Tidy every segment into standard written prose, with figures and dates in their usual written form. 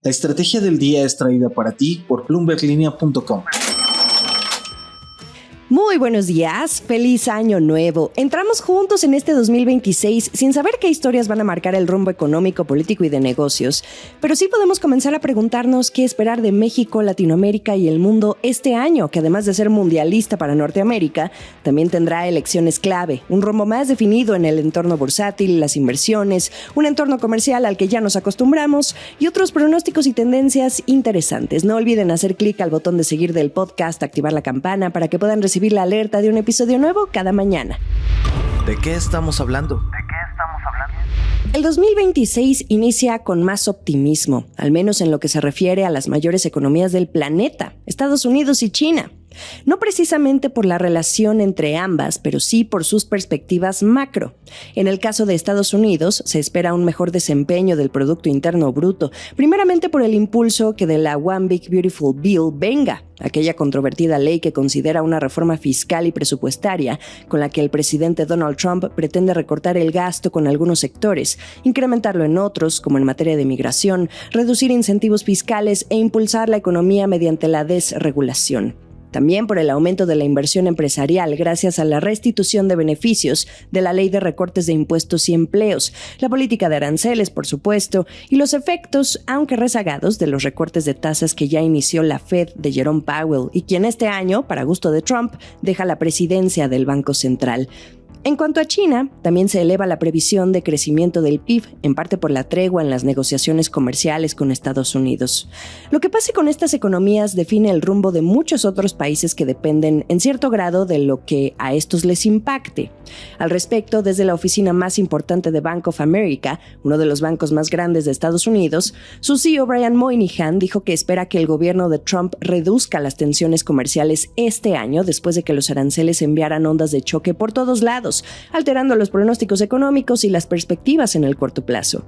La estrategia del día es traída para ti por bloomberglinea.com. Muy buenos días, feliz año nuevo. Entramos juntos en este 2026 sin saber qué historias van a marcar el rumbo económico, político y de negocios, pero sí podemos comenzar a preguntarnos qué esperar de México, Latinoamérica y el mundo este año, que además de ser mundialista para Norteamérica, también tendrá elecciones clave, un rumbo más definido en el entorno bursátil, las inversiones, un entorno comercial al que ya nos acostumbramos y otros pronósticos y tendencias interesantes. No olviden hacer clic al botón de seguir del podcast, activar la campana para que puedan recibir la alerta de un episodio nuevo cada mañana. ¿De qué estamos hablando? El 2026 inicia con más optimismo, al menos en lo que se refiere a las mayores economías del planeta, Estados Unidos y China. No precisamente por la relación entre ambas, pero sí por sus perspectivas macro. En el caso de Estados Unidos, se espera un mejor desempeño del Producto Interno Bruto, primeramente por el impulso que de la One Big Beautiful Bill venga, aquella controvertida ley que considera una reforma fiscal y presupuestaria con la que el presidente Donald Trump pretende recortar el gasto con algunos sectores, incrementarlo en otros, como en materia de migración, reducir incentivos fiscales e impulsar la economía mediante la desregulación. También por el aumento de la inversión empresarial gracias a la restitución de beneficios de la ley de recortes de impuestos y empleos, la política de aranceles, por supuesto, y los efectos, aunque rezagados, de los recortes de tasas que ya inició la Fed de Jerome Powell y quien este año, para gusto de Trump, deja la presidencia del Banco Central. En cuanto a China, también se eleva la previsión de crecimiento del PIB, en parte por la tregua en las negociaciones comerciales con Estados Unidos. Lo que pase con estas economías define el rumbo de muchos otros países que dependen, en cierto grado, de lo que a estos les impacte. Al respecto, desde la oficina más importante de Bank of America, uno de los bancos más grandes de Estados Unidos, su CEO Brian Moynihan dijo que espera que el gobierno de Trump reduzca las tensiones comerciales este año después de que los aranceles enviaran ondas de choque por todos lados, alterando los pronósticos económicos y las perspectivas en el corto plazo.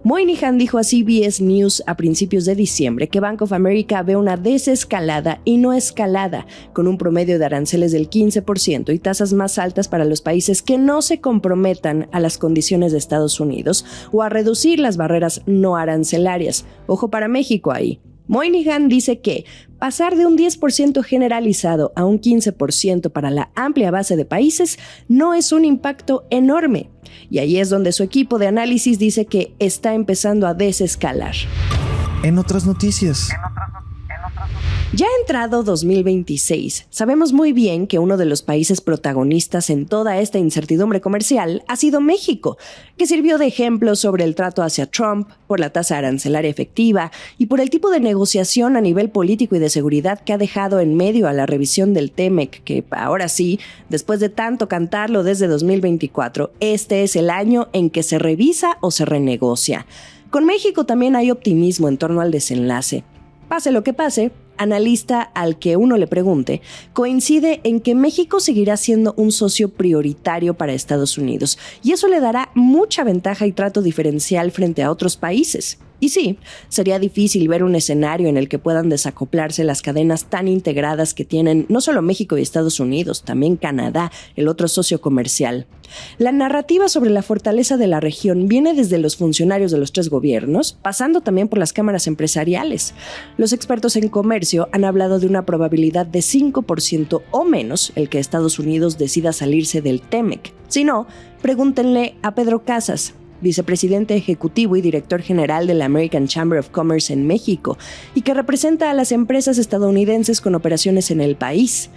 Moynihan dijo a CBS News a principios de diciembre que Bank of America ve una desescalada y no escalada, con un promedio de aranceles del 15% y tasas más altas para los países que no se comprometan a las condiciones de Estados Unidos o a reducir las barreras no arancelarias. Ojo para México ahí. Moynihan dice que pasar de un 10% generalizado a un 15% para la amplia base de países no es un impacto enorme. Y ahí es donde su equipo de análisis dice que está empezando a desescalar. En otras noticias. Ya entrado 2026, sabemos muy bien que uno de los países protagonistas en toda esta incertidumbre comercial ha sido México, que sirvió de ejemplo sobre el trato hacia Trump, por la tasa arancelaria efectiva y por el tipo de negociación a nivel político y de seguridad que ha dejado en medio a la revisión del TEMEC, que ahora sí, después de tanto cantarlo desde 2024, este es el año en que se revisa o se renegocia. Con México también hay optimismo en torno al desenlace. Pase lo que pase, analista al que uno le pregunte, coincide en que México seguirá siendo un socio prioritario para Estados Unidos y eso le dará mucha ventaja y trato diferencial frente a otros países. Y sí, sería difícil ver un escenario en el que puedan desacoplarse las cadenas tan integradas que tienen no solo México y Estados Unidos, también Canadá, el otro socio comercial. La narrativa sobre la fortaleza de la región viene desde los funcionarios de los tres gobiernos, pasando también por las cámaras empresariales. Los expertos en comercio han hablado de una probabilidad de 5% o menos el que Estados Unidos decida salirse del TEMEC. Si no, pregúntenle a Pedro Casas, vicepresidente ejecutivo y director general de la American Chamber of Commerce en México, y que representa a las empresas estadounidenses con operaciones en el país.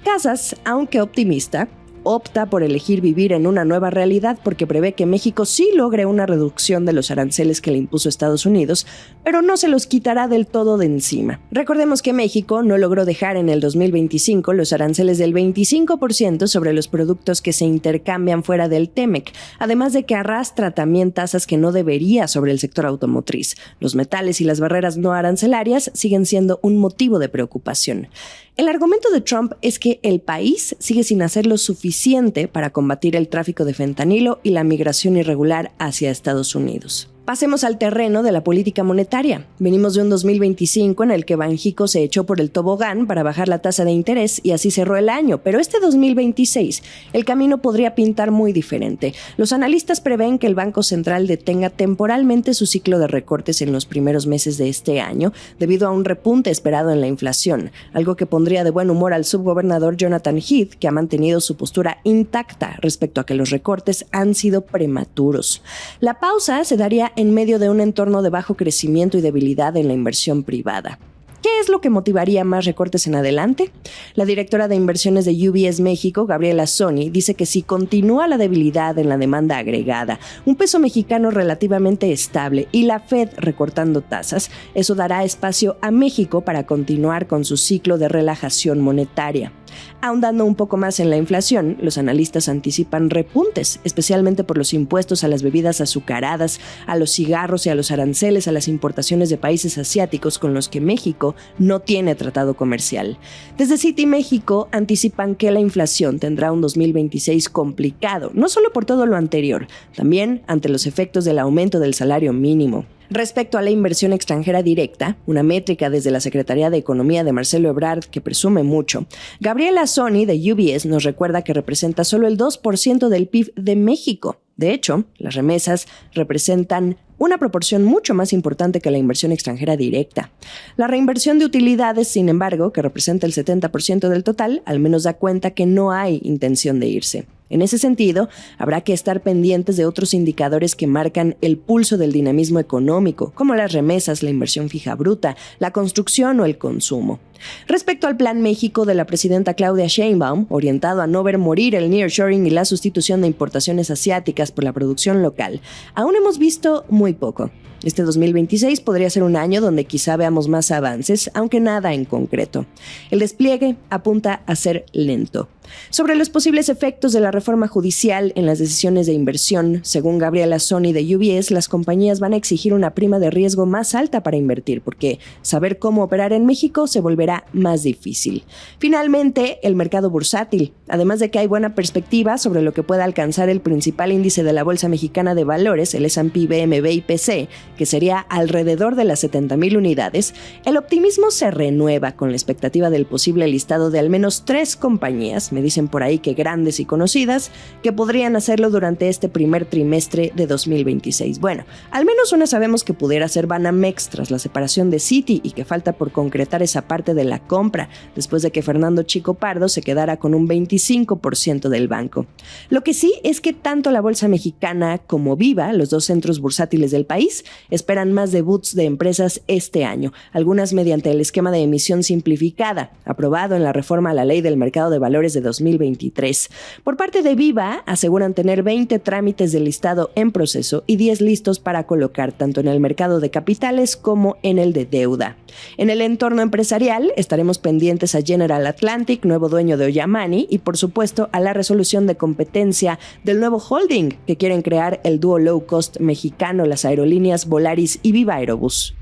Casas, aunque optimista, opta por elegir vivir en una nueva realidad porque prevé que México sí logre una reducción de los aranceles que le impuso Estados Unidos, pero no se los quitará del todo de encima. Recordemos que México no logró dejar en el 2025 los aranceles del 25% sobre los productos que se intercambian fuera del TEMEC, además de que arrastra también tasas que no debería sobre el sector automotriz. Los metales y las barreras no arancelarias siguen siendo un motivo de preocupación. El argumento de Trump es que el país sigue sin hacer lo suficiente para combatir el tráfico de fentanilo y la migración irregular hacia Estados Unidos. Pasemos al terreno de la política monetaria. Venimos de un 2025 en el que Banxico se echó por el tobogán para bajar la tasa de interés y así cerró el año, pero este 2026 el camino podría pintar muy diferente. Los analistas prevén que el Banco Central detenga temporalmente su ciclo de recortes en los primeros meses de este año debido a un repunte esperado en la inflación, algo que pondría de buen humor al subgobernador Jonathan Heath, que ha mantenido su postura intacta respecto a que los recortes han sido prematuros. La pausa se daría en medio de un entorno de bajo crecimiento y debilidad en la inversión privada. ¿Qué es lo que motivaría más recortes en adelante? La directora de inversiones de UBS México, Gabriela Sony, dice que si continúa la debilidad en la demanda agregada, un peso mexicano relativamente estable y la Fed recortando tasas, eso dará espacio a México para continuar con su ciclo de relajación monetaria. Ahondando un poco más en la inflación, los analistas anticipan repuntes, especialmente por los impuestos a las bebidas azucaradas, a los cigarros y a los aranceles a las importaciones de países asiáticos con los que México no tiene tratado comercial. Desde Citi México anticipan que la inflación tendrá un 2026 complicado, no solo por todo lo anterior, también ante los efectos del aumento del salario mínimo. Respecto a la inversión extranjera directa, una métrica desde la Secretaría de Economía de Marcelo Ebrard que presume mucho, Gabriela Sony de UBS nos recuerda que representa solo el 2% del PIB de México. De hecho, las remesas representan una proporción mucho más importante que la inversión extranjera directa. La reinversión de utilidades, sin embargo, que representa el 70% del total, al menos da cuenta que no hay intención de irse. En ese sentido, habrá que estar pendientes de otros indicadores que marcan el pulso del dinamismo económico, como las remesas, la inversión fija bruta, la construcción o el consumo. Respecto al Plan México de la presidenta Claudia Sheinbaum, orientado a no ver morir el nearshoring y la sustitución de importaciones asiáticas por la producción local, aún hemos visto muy poco. Este 2026 podría ser un año donde quizá veamos más avances, aunque nada en concreto. El despliegue apunta a ser lento. Sobre los posibles efectos de la reforma judicial en las decisiones de inversión, según Gabriela Sony de UBS, las compañías van a exigir una prima de riesgo más alta para invertir, porque saber cómo operar en México se volverá más difícil. Finalmente, el mercado bursátil. Además de que hay buena perspectiva sobre lo que pueda alcanzar el principal índice de la Bolsa Mexicana de Valores, el S&P BMV IPC, que sería alrededor de las 70,000 unidades, el optimismo se renueva con la expectativa del posible listado de al menos 3 compañías, me dicen por ahí que grandes y conocidas, que podrían hacerlo durante este primer trimestre de 2026. Bueno, al menos una sabemos que pudiera ser Banamex tras la separación de Citi y que falta por concretar esa parte de la compra, después de que Fernando Chico Pardo se quedara con un 25% del banco. Lo que sí es que tanto la Bolsa Mexicana como Viva, los 2 centros bursátiles del país, esperan más debuts de empresas este año, algunas mediante el esquema de emisión simplificada, aprobado en la reforma a la Ley del Mercado de Valores de 2023. Por parte de Viva, aseguran tener 20 trámites de listado en proceso y 10 listos para colocar tanto en el mercado de capitales como en el de deuda. En el entorno empresarial, estaremos pendientes a General Atlantic, nuevo dueño de Ollamani, y por supuesto a la resolución de competencia del nuevo holding que quieren crear el dúo low cost mexicano, las aerolíneas Volaris y Viva Aerobús.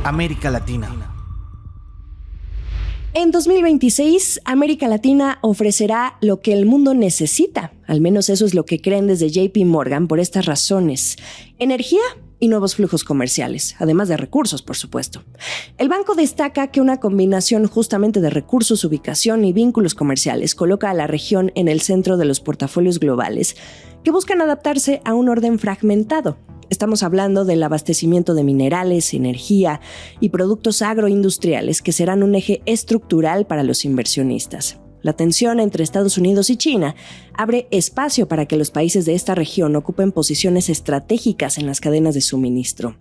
América Latina. En 2026, América Latina ofrecerá lo que el mundo necesita. Al menos eso es lo que creen desde JP Morgan por estas razones. Energía y nuevos flujos comerciales, además de recursos, por supuesto. El banco destaca que una combinación justamente de recursos, ubicación y vínculos comerciales coloca a la región en el centro de los portafolios globales que buscan adaptarse a un orden fragmentado. Estamos hablando del abastecimiento de minerales, energía y productos agroindustriales que serán un eje estructural para los inversionistas. La tensión entre Estados Unidos y China abre espacio para que los países de esta región ocupen posiciones estratégicas en las cadenas de suministro.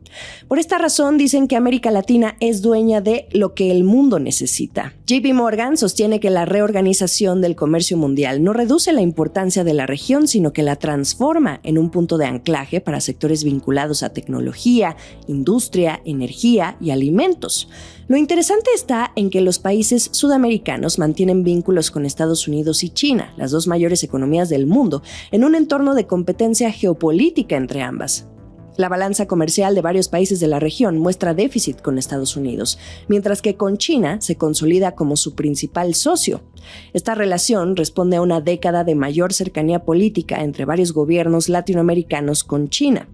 Por esta razón, dicen que América Latina es dueña de lo que el mundo necesita. JP Morgan sostiene que la reorganización del comercio mundial no reduce la importancia de la región, sino que la transforma en un punto de anclaje para sectores vinculados a tecnología, industria, energía y alimentos. Lo interesante está en que los países sudamericanos mantienen vínculos con Estados Unidos y China, las 2 mayores economías del mundo, en un entorno de competencia geopolítica entre ambas. La balanza comercial de varios países de la región muestra déficit con Estados Unidos, mientras que con China se consolida como su principal socio. Esta relación responde a una década de mayor cercanía política entre varios gobiernos latinoamericanos con China.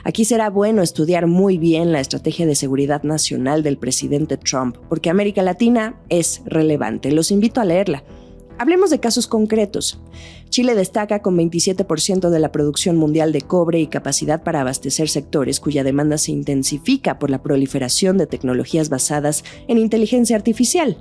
Aquí será bueno estudiar muy bien la estrategia de seguridad nacional del presidente Trump, porque América Latina es relevante. Los invito a leerla. Hablemos de casos concretos. Chile destaca con 27% de la producción mundial de cobre y capacidad para abastecer sectores cuya demanda se intensifica por la proliferación de tecnologías basadas en inteligencia artificial.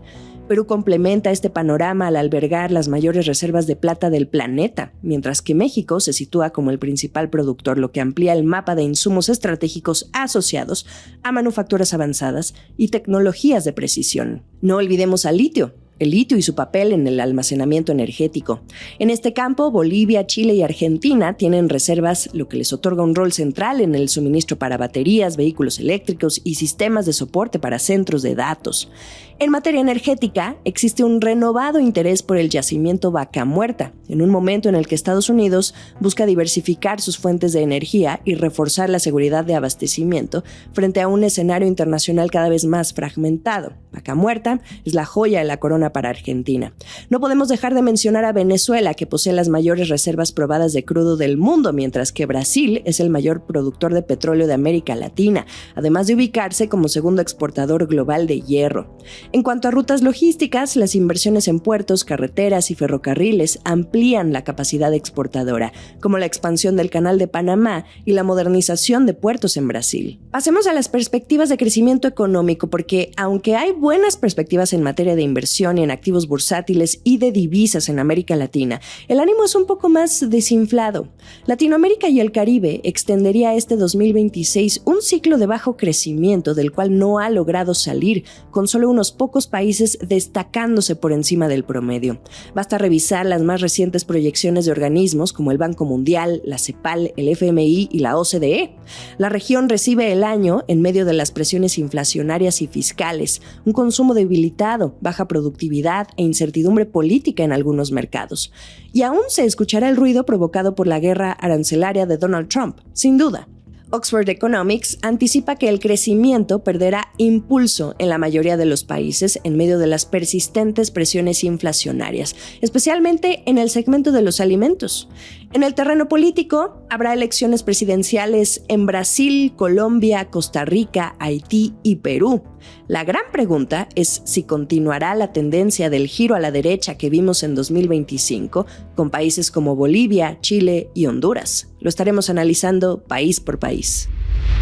Perú complementa este panorama al albergar las mayores reservas de plata del planeta, mientras que México se sitúa como el principal productor, lo que amplía el mapa de insumos estratégicos asociados a manufacturas avanzadas y tecnologías de precisión. No olvidemos al litio. El litio y su papel en el almacenamiento energético. En este campo, Bolivia, Chile y Argentina tienen reservas, lo que les otorga un rol central en el suministro para baterías, vehículos eléctricos y sistemas de soporte para centros de datos. En materia energética, existe un renovado interés por el yacimiento Vaca Muerta, en un momento en el que Estados Unidos busca diversificar sus fuentes de energía y reforzar la seguridad de abastecimiento frente a un escenario internacional cada vez más fragmentado. Vaca Muerta es la joya de la corona para Argentina. No podemos dejar de mencionar a Venezuela, que posee las mayores reservas probadas de crudo del mundo, mientras que Brasil es el mayor productor de petróleo de América Latina, además de ubicarse como segundo exportador global de hierro. En cuanto a rutas logísticas, las inversiones en puertos, carreteras y ferrocarriles amplían la capacidad exportadora, como la expansión del Canal de Panamá y la modernización de puertos en Brasil. Pasemos a las perspectivas de crecimiento económico, porque aunque hay buenas perspectivas en materia de inversión y en activos bursátiles y de divisas en América Latina, el ánimo es un poco más desinflado. Latinoamérica y el Caribe extendería este 2026 un ciclo de bajo crecimiento del cual no ha logrado salir, con solo unos pocos países destacándose por encima del promedio. Basta revisar las más recientes proyecciones de organismos como el Banco Mundial, la CEPAL, el FMI y la OCDE. La región recibe el año en medio de las presiones inflacionarias y fiscales, un consumo debilitado, baja productividad e incertidumbre política en algunos mercados. Y aún se escuchará el ruido provocado por la guerra arancelaria de Donald Trump, sin duda. Oxford Economics anticipa que el crecimiento perderá impulso en la mayoría de los países en medio de las persistentes presiones inflacionarias, especialmente en el segmento de los alimentos. En el terreno político, habrá elecciones presidenciales en Brasil, Colombia, Costa Rica, Haití y Perú. La gran pregunta es si continuará la tendencia del giro a la derecha que vimos en 2025 con países como Bolivia, Chile y Honduras. Lo estaremos analizando país por país.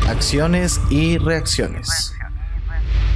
Acciones y reacciones.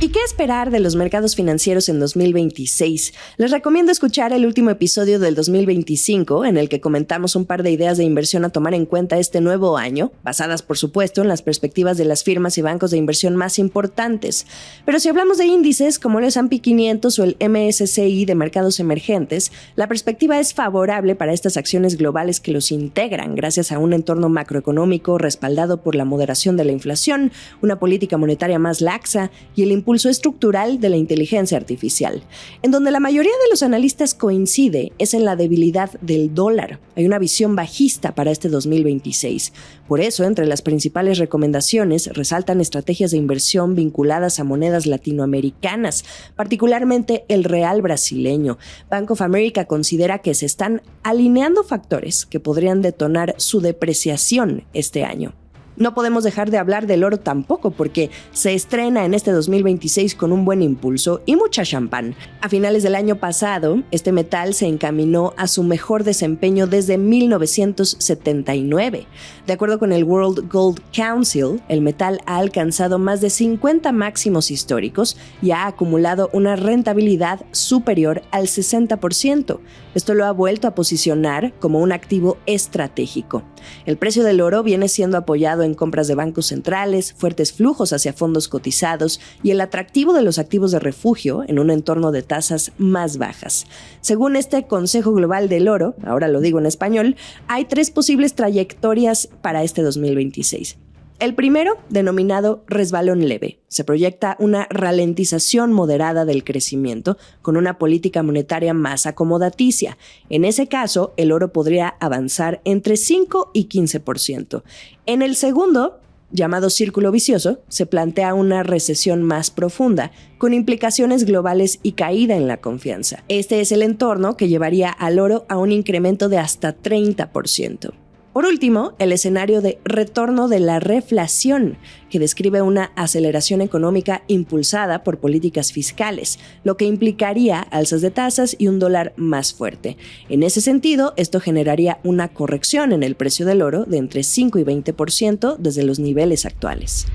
¿Y qué esperar de los mercados financieros en 2026? Les recomiendo escuchar el último episodio del 2025, en el que comentamos un par de ideas de inversión a tomar en cuenta este nuevo año, basadas por supuesto en las perspectivas de las firmas y bancos de inversión más importantes. Pero si hablamos de índices como el S&P 500 o el MSCI de mercados emergentes, la perspectiva es favorable para estas acciones globales que los integran gracias a un entorno macroeconómico respaldado por la moderación de la inflación, una política monetaria más laxa y el impulso estructural de la inteligencia artificial. En donde la mayoría de los analistas coincide es en la debilidad del dólar. Hay una visión bajista para este 2026. Por eso, entre las principales recomendaciones resaltan estrategias de inversión vinculadas a monedas latinoamericanas, particularmente el real brasileño. Bank of America considera que se están alineando factores que podrían detonar su depreciación este año. No podemos dejar de hablar del oro tampoco, porque se estrena en este 2026 con un buen impulso y mucha champán. A finales del año pasado, este metal se encaminó a su mejor desempeño desde 1979. De acuerdo con el World Gold Council, el metal ha alcanzado más de 50 máximos históricos y ha acumulado una rentabilidad superior al 60%. Esto lo ha vuelto a posicionar como un activo estratégico. El precio del oro viene siendo apoyado en compras de bancos centrales, fuertes flujos hacia fondos cotizados y el atractivo de los activos de refugio en un entorno de tasas más bajas. Según este Consejo Global del Oro, ahora lo digo en español, hay 3 posibles trayectorias para este 2026. El primero, denominado resbalón leve, se proyecta una ralentización moderada del crecimiento con una política monetaria más acomodaticia. En ese caso, el oro podría avanzar entre 5 y 15%. En el segundo, llamado círculo vicioso, se plantea una recesión más profunda, con implicaciones globales y caída en la confianza. Este es el entorno que llevaría al oro a un incremento de hasta 30%. Por último, el escenario de retorno de la reflación, que describe una aceleración económica impulsada por políticas fiscales, lo que implicaría alzas de tasas y un dólar más fuerte. En ese sentido, esto generaría una corrección en el precio del oro de entre 5 y 20% desde los niveles actuales.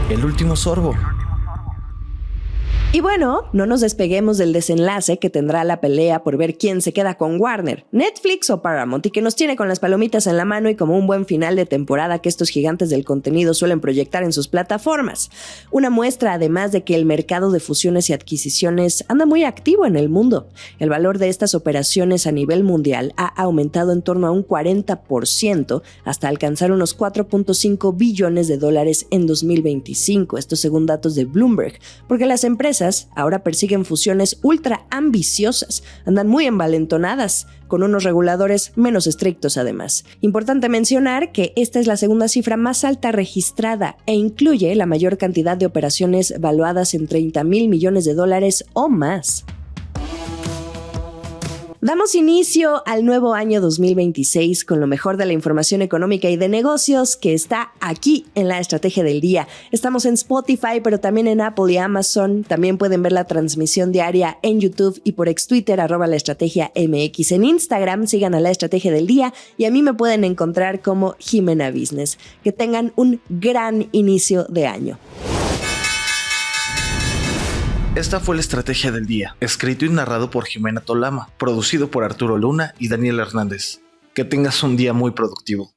El último sorbo. Y bueno, no nos despeguemos del desenlace que tendrá la pelea por ver quién se queda con Warner, Netflix o Paramount, y que nos tiene con las palomitas en la mano y como un buen final de temporada que estos gigantes del contenido suelen proyectar en sus plataformas. Una muestra además de que el mercado de fusiones y adquisiciones anda muy activo en el mundo. El valor de estas operaciones a nivel mundial ha aumentado en torno a un 40% hasta alcanzar unos 4.5 billones de dólares en 2025, esto según datos de Bloomberg, porque las empresas ahora persiguen fusiones ultra ambiciosas, andan muy envalentonadas, con unos reguladores menos estrictos además. Importante mencionar que esta es la segunda cifra más alta registrada e incluye la mayor cantidad de operaciones valuadas en 30,000 millones de dólares o más. Damos inicio al nuevo año 2026 con lo mejor de la información económica y de negocios que está aquí en La Estrategia del Día. Estamos en Spotify, pero también en Apple y Amazon. También pueden ver la transmisión diaria en YouTube y por ex-Twitter, @laestrategiamx. En Instagram, sigan a La Estrategia del Día y a mí me pueden encontrar como Jimena Business. Que tengan un gran inicio de año. Esta fue La Estrategia del Día, escrito y narrado por Jimena Tolama, producido por Arturo Luna y Daniel Hernández. Que tengas un día muy productivo.